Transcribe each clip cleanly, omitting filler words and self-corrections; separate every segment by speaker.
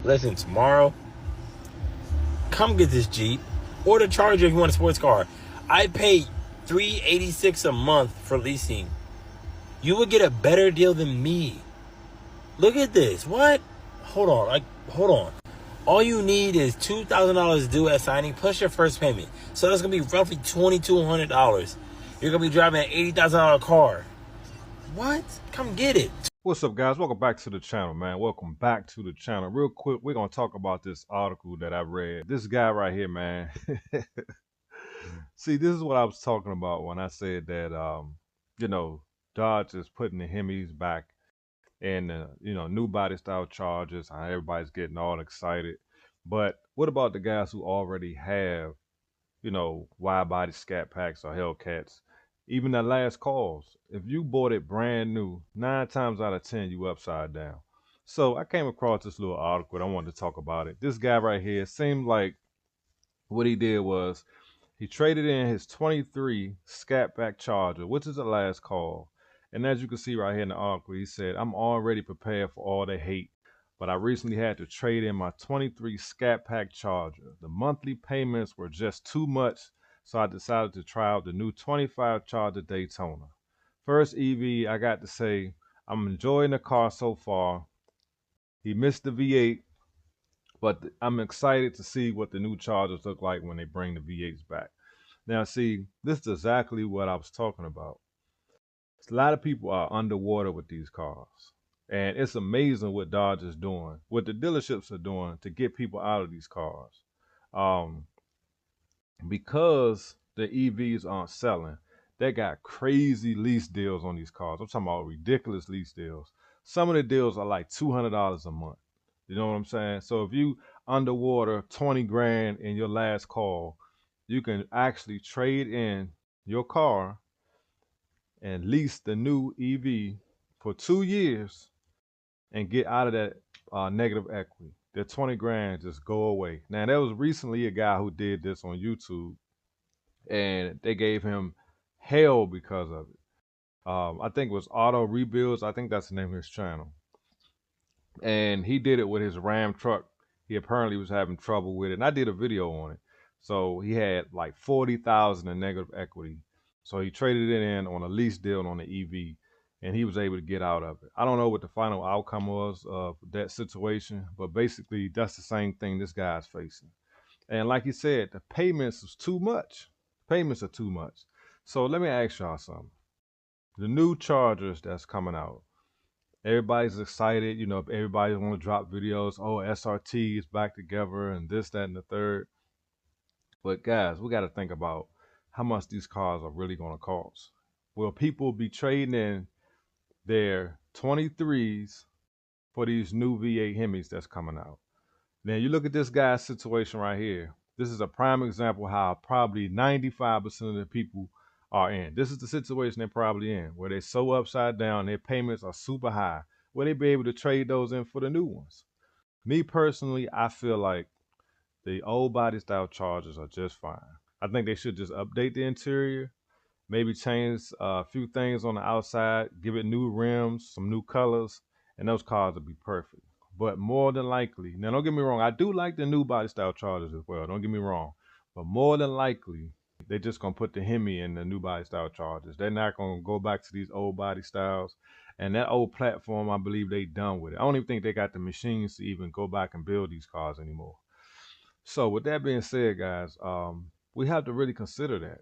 Speaker 1: Listen, tomorrow, come get this Jeep or the Charger if you want a sports car. I pay $386 a month for leasing. You would get a better deal than me. Look at this. What? Hold on. All you need is $2,000 due at signing plus your first payment. So that's gonna be roughly $2,200. You're gonna be driving an $80,000 car. What? Come get it.
Speaker 2: What's up, guys? Welcome back to the channel, man. Welcome back to the channel. Real quick, we're going to talk about this article that I read. This guy right here, man. See, this is what I was talking about when I said that, Dodge is putting the Hemis back in the, new body style Chargers. How everybody's getting all excited. But what about the guys who already have, wide body Scatpacks or Hellcats? Even the last calls, if you bought it brand new, 9 times out of 10, you upside down. So I came across this little article and I wanted to talk about it. This guy right here seemed like what he did was he traded in his 23 Scatpack Charger, which is the last call. And as you can see right here in the article, he said, I'm already prepared for all the hate, but I recently had to trade in my 23 Scatpack Charger. The monthly payments were just too much, so I decided to try out the new 25 Charger Daytona. First EV, I got to say, I'm enjoying the car so far. He missed the V8, but I'm excited to see what the new Chargers look like when they bring the V8s back. Now, see, this is exactly what I was talking about. A lot of people are underwater with these cars. And it's amazing what Dodge is doing, what the dealerships are doing to get people out of these cars. Because the EVs aren't selling, they got crazy lease deals on these cars. I'm talking about ridiculous lease deals. Some of the deals are like $200 a month. You know what I'm saying? So if you underwater 20 grand in your last call, you can actually trade in your car and lease the new EV for 2 years and get out of that negative equity. The 20 grand just go away. Now, there was recently a guy who did this on YouTube, and they gave him hell because of it. I think it was Auto Rebuilds. I think that's the name of his channel. And he did it with his Ram truck. He apparently was having trouble with it, and I did a video on it. So he had like 40,000 in negative equity. So he traded it in on a lease deal on the EV, and he was able to get out of it. I don't know what the final outcome was of that situation, but basically that's the same thing this guy's facing. And like he said, the payments is too much. Payments are too much. So let me ask y'all something. The new Chargers that's coming out, everybody's excited. Everybody want to drop videos. Oh, SRT is back together and this, that, and the third. But guys, we got to think about how much these cars are really going to cost. Will people be trading in their 23s for these new V8 Hemis that's coming out? Now you look at this guy's situation right here. This is a prime example how probably 95% of the people are in. This is the situation they're probably in, where they're so upside down, their payments are super high. Will they be able to trade those in for the new ones? Me personally, I feel like the old body style Chargers are just fine. I think they should just update the interior, maybe change a few things on the outside, give it new rims, some new colors, and those cars would be perfect. But more than likely, now don't get me wrong, I do like the new body style Chargers as well, don't get me wrong. But more than likely, they're just going to put the Hemi in the new body style Chargers. They're not going to go back to these old body styles. And that old platform, I believe they done with it. I don't even think they got the machines to even go back and build these cars anymore. So with that being said, guys, we have to really consider that.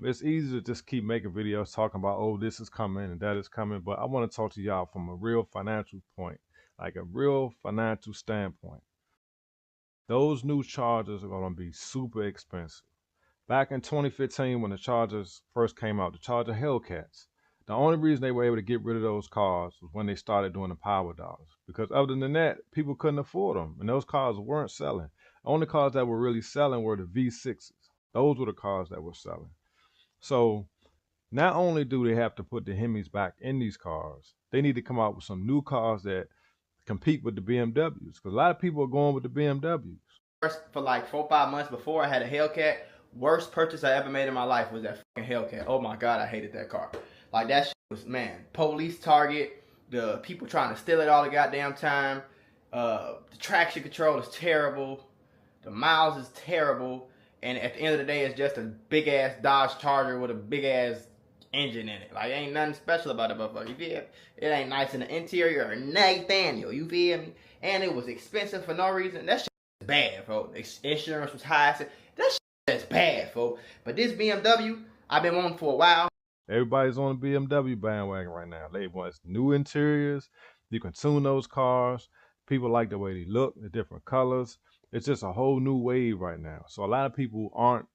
Speaker 2: It's easy to just keep making videos talking about, oh, this is coming and that is coming. But I want to talk to y'all from a real financial point, like a real financial standpoint. Those new Chargers are going to be super expensive. Back in 2015, when the Chargers first came out, the Charger Hellcats, the only reason they were able to get rid of those cars was when they started doing the power dollars. Because other than that, people couldn't afford them, and those cars weren't selling. The only cars that were really selling were the V6s. Those were the cars that were selling. So not only do they have to put the Hemis back in these cars, they need to come out with some new cars that compete with the BMWs. Because a lot of people are going with the BMWs.
Speaker 3: For like 4 or 5 months before I had a Hellcat, worst purchase I ever made in my life was that fucking Hellcat. Oh my God, I hated that car. Like that shit was, man, police target, the people trying to steal it all the goddamn time. The traction control is terrible. The miles is terrible. And at the end of the day, it's just a big ass Dodge Charger with a big ass engine in it. Like, ain't nothing special about it, motherfucker. You feel me? It ain't nice in the interior or Nathaniel. You feel me? And it was expensive for no reason. That shit is bad, folks. Insurance was high. That shit is bad, folks. But this BMW, I've been wanting for a while.
Speaker 2: Everybody's on the BMW bandwagon right now. They want new interiors. You can tune those cars. People like the way they look, the different colors. It's just a whole new wave right now. So a lot of people aren't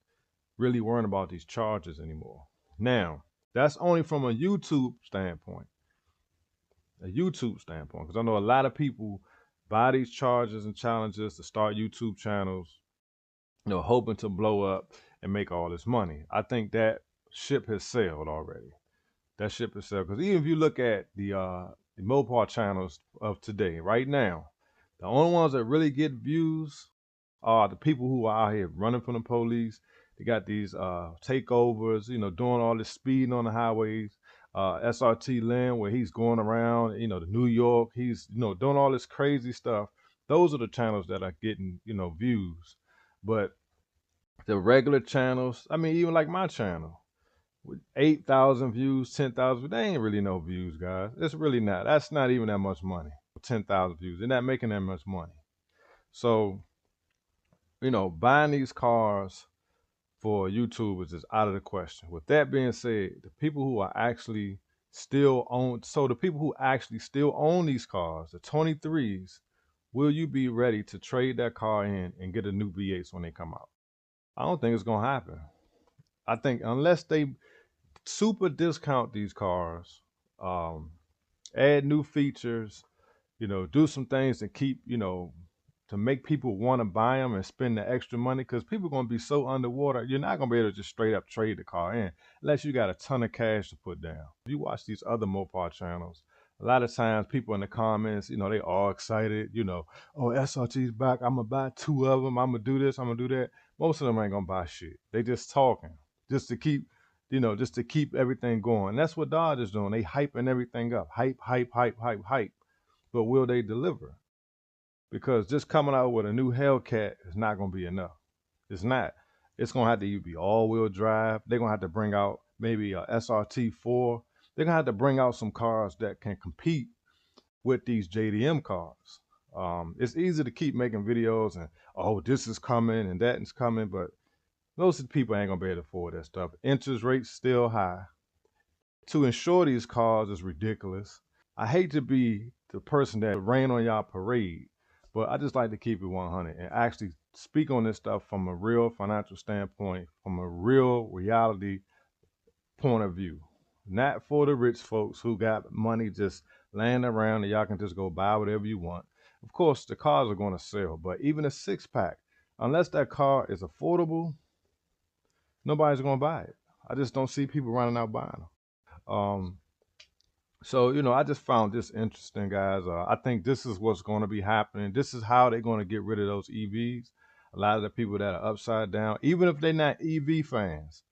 Speaker 2: really worrying about these chargers anymore. Now, that's only from a YouTube standpoint. Because I know a lot of people buy these chargers and challenges to start YouTube channels, hoping to blow up and make all this money. I think that ship has sailed already. That ship has sailed. Because even if you look at the Mopar channels of today, right now, the only ones that really get views are the people who are out here running from the police. They got these takeovers, doing all this speeding on the highways. SRT Lynn, where he's going around, to New York. He's, doing all this crazy stuff. Those are the channels that are getting, views. But the regular channels, I mean, even like my channel, with 8,000 views, 10,000, they ain't really no views, guys. It's really not. That's not even that much money. 10,000 views. They're not making that much money. So, buying these cars for YouTubers is out of the question. With that being said, the people who actually still own these cars, the 23s, will you be ready to trade that car in and get a new V8s when they come out? I don't think it's going to happen. I think unless they super discount these cars, add new features, do some things to keep, to make people want to buy them and spend the extra money, because people are going to be so underwater. You're not going to be able to just straight up trade the car in unless you got a ton of cash to put down. If you watch these other Mopar channels, a lot of times people in the comments, they all excited, oh, SRT's back. I'm going to buy 2 of them. I'm going to do this. I'm going to do that. Most of them ain't going to buy shit. They just talking just to keep, everything going. And that's what Dodge is doing. They hyping everything up. Hype. But will they deliver? Because just coming out with a new Hellcat is not going to be enough. It's not. It's going to have to be all-wheel drive. They're going to have to bring out maybe a SRT4. They're going to have to bring out some cars that can compete with these JDM cars. It's easy to keep making videos and, oh, this is coming and that is coming, but most of the people ain't going to be able to afford that stuff. Interest rates still high. To insure these cars is ridiculous. I hate to be the person that rain on y'all parade, but I just like to keep it 100 and actually speak on this stuff from a real financial standpoint, from a real reality point of view. Not for the rich folks who got money just laying around and y'all can just go buy whatever you want. Of course, the cars are going to sell, but even a 6-pack, unless that car is affordable, nobody's going to buy it. I just don't see people running out buying them. So, I just found this interesting, guys. I think this is what's going to be happening. This is how they're going to get rid of those EVs. A lot of the people that are upside down, even if they're not EV fans,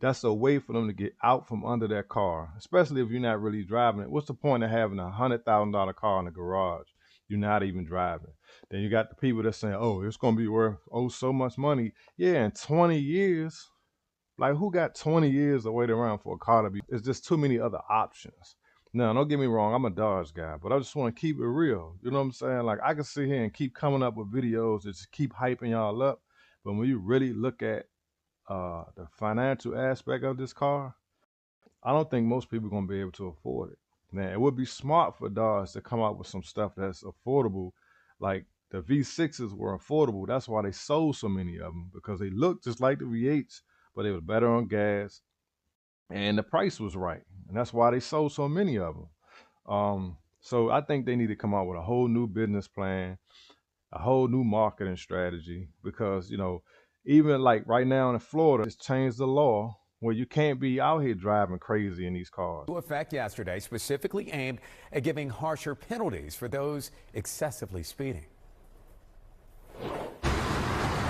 Speaker 2: that's a way for them to get out from under their car, especially if you're not really driving it. What's the point of having a $100,000 car in the garage? You're not even driving. Then you got the people that saying, oh, it's going to be worth, so much money. Yeah, in 20 years. Like, who got 20 years to wait around for a car to be? It's just too many other options. Now, don't get me wrong, I'm a Dodge guy, but I just want to keep it real. You know what I'm saying? Like, I can sit here and keep coming up with videos that just keep hyping y'all up, but when you really look at the financial aspect of this car, I don't think most people are going to be able to afford it. Now, it would be smart for Dodge to come out with some stuff that's affordable. Like, the V6s were affordable. That's why they sold so many of them, because they look just like the V8s, but they were better on gas, and the price was right, and that's why they sold so many of them. So I think they need to come out with a whole new business plan, a whole new marketing strategy, because even like right now in Florida, it's changed the law where you can't be out here driving crazy in these cars.
Speaker 4: To effect yesterday, specifically aimed at giving harsher penalties for those excessively speeding.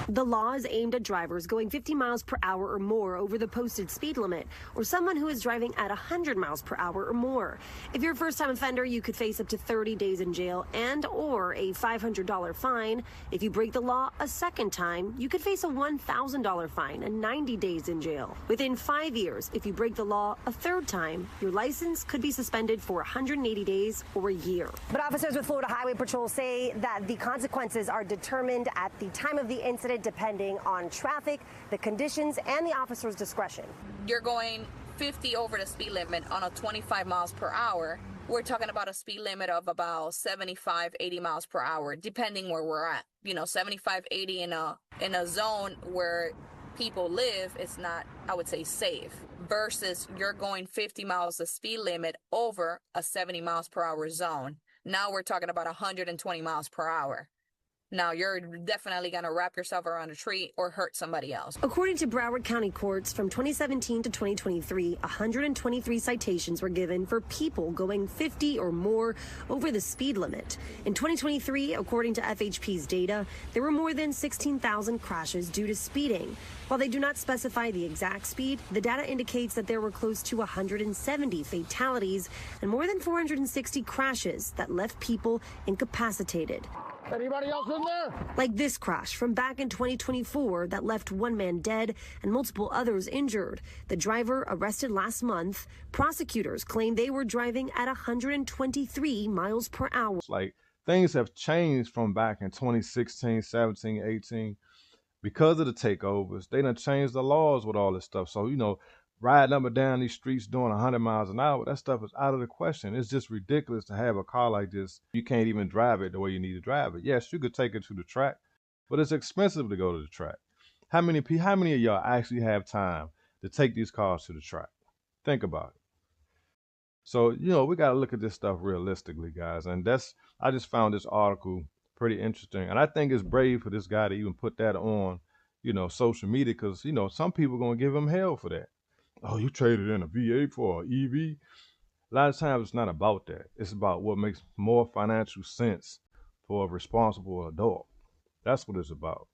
Speaker 5: The law is aimed at drivers going 50 miles per hour or more over the posted speed limit, or someone who is driving at 100 miles per hour or more. If you're a first-time offender, you could face up to 30 days in jail and or a $500 fine. If you break the law a second time, you could face a $1,000 fine and 90 days in jail. Within 5 years, if you break the law a third time, your license could be suspended for 180 days or a year.
Speaker 6: But officers with Florida Highway Patrol say that the consequences are determined at the time of the incident, depending on traffic, the conditions, and the officer's discretion.
Speaker 7: You're going 50 over the speed limit on a 25 miles per hour. We're talking about a speed limit of about 75, 80 miles per hour, depending where we're at. 75, 80 in a zone where people live, it's not, I would say, safe. Versus you're going 50 miles the speed limit over a 70 miles per hour zone. Now we're talking about 120 miles per hour. Now, you're definitely going to wrap yourself around a tree or hurt somebody else.
Speaker 5: According to Broward County courts, from 2017 to 2023, 123 citations were given for people going 50 or more over the speed limit. In 2023, according to FHP's data, there were more than 16,000 crashes due to speeding. While they do not specify the exact speed, the data indicates that there were close to 170 fatalities and more than 460 crashes that left people incapacitated.
Speaker 8: Anybody else in there?
Speaker 5: Like this crash from back in 2024 that left one man dead and multiple others injured. The driver arrested last month. Prosecutors claim they were driving at 123 miles per hour.
Speaker 2: Like, things have changed from back in 2016, 17, 18. Because of the takeovers, they done changed the laws with all this stuff. So, riding up and down these streets doing 100 miles an hour, that stuff is out of the question. It's just ridiculous to have a car like this. You can't even drive it the way you need to drive it. Yes, you could take it to the track, but it's expensive to go to the track. How many of y'all actually have time to take these cars to the track? Think about it. So, we got to look at this stuff realistically, guys. And I just found this article pretty interesting. And I think it's brave for this guy to even put that on, social media, because, some people are going to give him hell for that. Oh, you traded in a V8 for an EV? A lot of times it's not about that. It's about what makes more financial sense for a responsible adult. That's what it's about.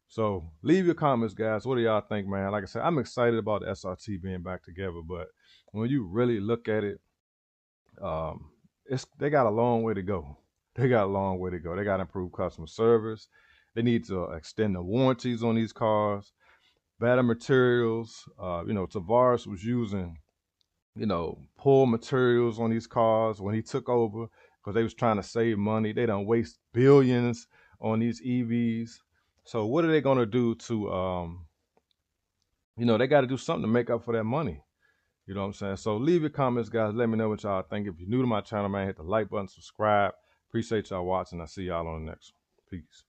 Speaker 2: So leave your comments, guys. What do y'all think, man? Like I said, I'm excited about the SRT being back together, but when you really look at it, they got a long way to go. They got to improve customer service. They need to extend the warranties on these cars. Better materials. Tavares was using, poor materials on these cars when he took over because they was trying to save money. They done waste billions on these EVs. So what are they going to do to, they got to do something to make up for that money. You know what I'm saying? So leave your comments, guys. Let me know what y'all think. If you're new to my channel, man, hit the like button, subscribe. Appreciate y'all watching. I'll see y'all on the next one. Peace.